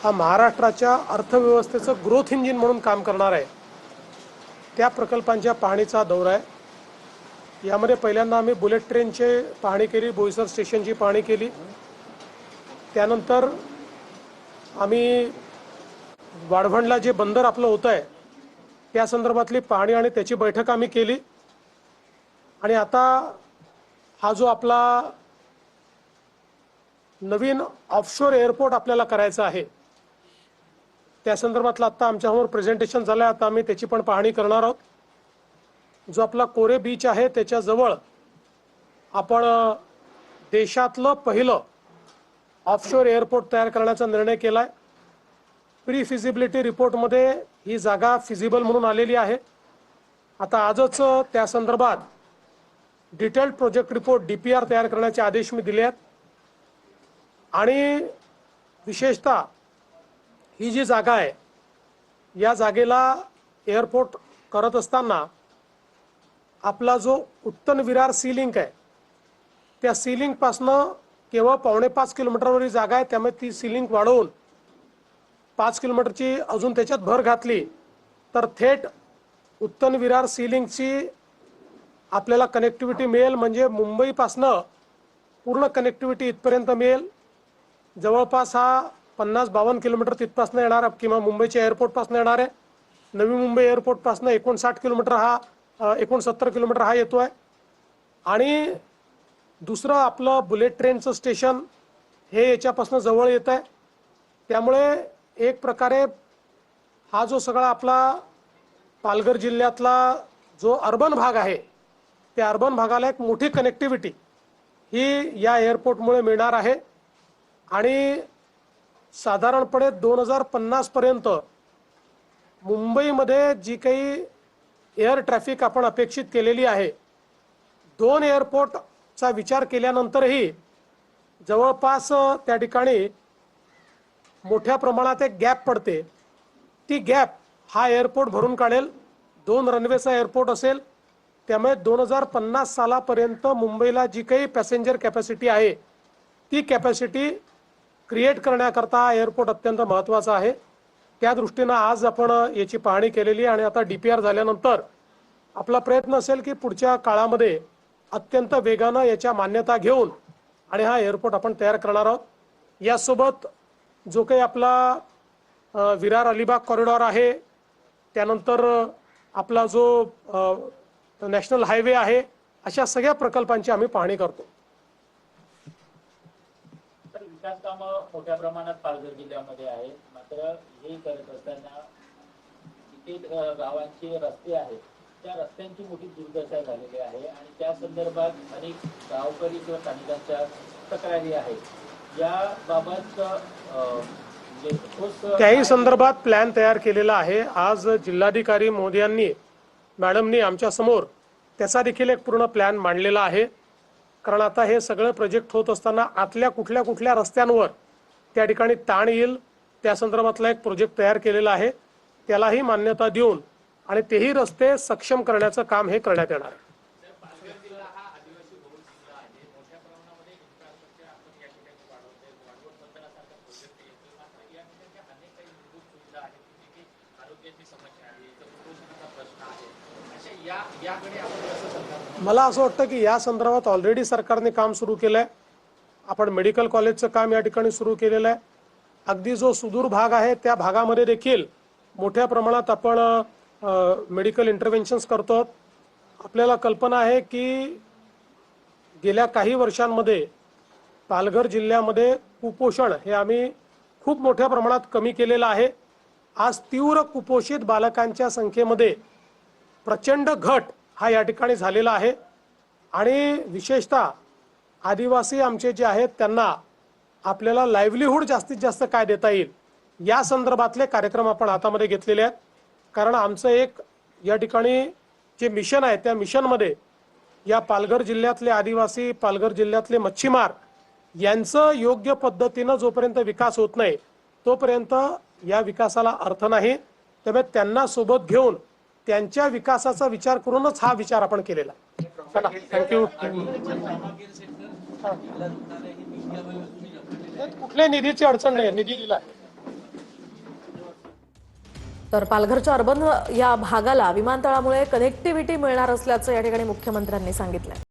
हा महाराष्ट्राच्या अर्थव्यवस्थेचं ग्रोथ इंजिन म्हणून काम करणार आहे, त्या प्रकल्पांच्या पाहणीचा दौरा आहे। यामध्ये पहिल्यांदा आम्ही बुलेट ट्रेनची पाहणी केली, बोईसर स्टेशनची पाहणी केली। त्यानंतर आम्ही वाढवणला जे बंदर आपलं होत आहे त्या संदर्भातली पाहणी आणि त्याची बैठक आम्ही केली। आणि आता हा जो आपला नवीन ऑफशोर एअरपोर्ट आपल्याला करायचा आहे त्या संदर्भातलं आता आमच्यासमोर प्रेझेंटेशन झालं आहे। आता आम्ही त्याची पण पाहणी करणार आहोत। जो आपला कोरे बीच आहे त्याच्याजवळ आपण देशातलं पहिलं ऑफशोर एअरपोर्ट तयार करण्याचा निर्णय केला आहे। प्री फिजिबिलिटी रिपोर्टमध्ये ही जागा फिजिबल म्हणून आलेली आहे। आता आजच त्या संदर्भात डिटेल्ड प्रोजेक्ट रिपोर्ट DPR तयार करण्याचे आदेश मी दिले आहेत। आणि विशेषतः ही जी जागा आहे या जागेला एअरपोर्ट करत असताना आपला जो उत्तन विरार सी लिंक आहे त्या सी लिंकपासनं केवळ 5.5 किलोमीटरवरील जागा आहे, त्यामुळे ती सी लिंक वाढवून 5 किलोमीटरची अजून त्याच्यात भर घातली तर थेट उत्तन विरार सी लिंकची आपल्याला कनेक्टिव्हिटी मिळेल। म्हणजे मुंबईपासनं पूर्ण कनेक्टिव्हिटी इथपर्यंत मिळेल। जवळपास हा 50-52 किलोमीटर तिथपासनं येणार किंवा मुंबईच्या एअरपोर्टपासून येणार आहे। नवी मुंबई एअरपोर्टपासून 59 किलोमीटर हा 69 किलोमीटर हा येतो आहे। आणि दुसरं आपलं बुलेट ट्रेनचं स्टेशन हे याच्यापासून जवळ येत आहे। त्यामुळे एक प्रकारे हा जो सगळा आपला पालघर जिल्ह्यातला जो अर्बन भाग आहे त्या अर्बन भागाला एक मोठी कनेक्टिव्हिटी ही या एअरपोर्टमुळे मिळणार आहे। आणि साधारणपणे 2050 पर्यंत मुंबईमध्ये जी काही एअर ट्रॅफिक आपण अपेक्षित केलेली आहे, 2 एअरपोर्टचा विचार केल्यानंतरही जवळपास त्या ठिकाणी मोठ्या प्रमाणात एक गॅप पडते। ती गॅप हा एअरपोर्ट भरून काढेल। 2 रनवेचा एअरपोर्ट असेल, त्यामुळे 2050 सालापर्यंत मुंबईला जी काही पॅसेंजर कॅपॅसिटी आहे ती कॅपॅसिटी क्रिएट करण्याकरता एअरपोर्ट अत्यंत महत्त्वाचा आहे। त्या दृष्टीनं आज आपण याची पाहणी केलेली आहे। आणि आता DPR झाल्यानंतर आपला प्रयत्न असेल की पुढच्या काळामध्ये अत्यंत वेगानं याच्या मान्यता घेऊन आणि हा एअरपोर्ट आपण तयार करणार आहोत। यासोबत जो काही आपला विरार अलिबाग कॉरिडॉर आहे, त्यानंतर आपला जो नॅशनल हायवे आहे, अशा सगळ्या प्रकल्पांची आम्ही पाहणी करतो। विकास कामं मोठ्या प्रमाणात पालघर जिल्ह्यामध्ये आहेत, मात्र हे करत असताना किती गावांचे रस्ते आहेत त्या रस्त्यांची मोठी दुर्दशा झालेली आहे आणि त्या संदर्भात अनेक गावकरी किंवा स्थानिकांच्या तक्रारी आहेत। याबाबत त्याही संदर्भात प्लॅन तयार केलेला आहे। आज जिल्हाधिकारी महोदयांनी मॅडमनी आमच्या समोर त्याचा देखील एक पूर्ण प्लॅन मांडलेला आहे। कारण आता हे सगळं प्रोजेक्ट होत असताना आतल्या कुठल्या कुठल्या रस्त्यांवर त्या ठिकाणी ताण येईल त्या संदर्भातला एक प्रोजेक्ट तयार केलेला आहे। त्यालाही मान्यता देऊन आणि तेही रस्ते सक्षम करण्याचं काम हे करण्यात येणार आहे। मला असं वाटतं की या संदर्भात ऑलरेडी सरकारने काम सुरू केलं आहे। आपण मेडिकल कॉलेजचं काम या ठिकाणी सुरू केलेलं आहे। अगदी जो सुदूर भाग आहे त्या भागामध्ये देखील मोठ्या प्रमाणात आपण मेडिकल इंटरव्हेन्शन्स करतो। आपल्याला कल्पना आहे की गेल्या काही वर्षांमध्ये पालघर जिल्ह्यामध्ये कुपोषण हे आम्ही खूप मोठ्या प्रमाणात कमी केलेलं आहे। आज तीव्र कुपोषित बालकांच्या संख्येमध्ये प्रचंड घट हा या ठिकाणी झालेला आहे। आणि विशेषतः आदिवासी आमचे जे आहेत त्यांना आपल्याला लाईव्हलीहूड जास्तीत जास्त काय देता येईल या संदर्भातले कार्यक्रम आपण हातामध्ये घेतलेले आहेत। कारण आमचं एक या ठिकाणी जे मिशन आहे त्या मिशनमध्ये या पालघर जिल्ह्यातले आदिवासी, पालघर जिल्ह्यातले मच्छीमार यांचं योग्य पद्धतीनं जोपर्यंत विकास होत नाही तोपर्यंत या विकासाला अर्थ नाही। त्यामुळे त्यांना सोबत घेऊन त्यांच्या विकासाचा विचार करूनच हा विचार आपण केलेला आहे। थँक्यू। कुठल्या निधीची अडचण नाही, निधी दिला। तर पालघरच्या अर्बन या भागाला विमानतळामुळे कनेक्टिव्हिटी मिळणार असल्याचं या ठिकाणी मुख्यमंत्र्यांनी सांगितलंय.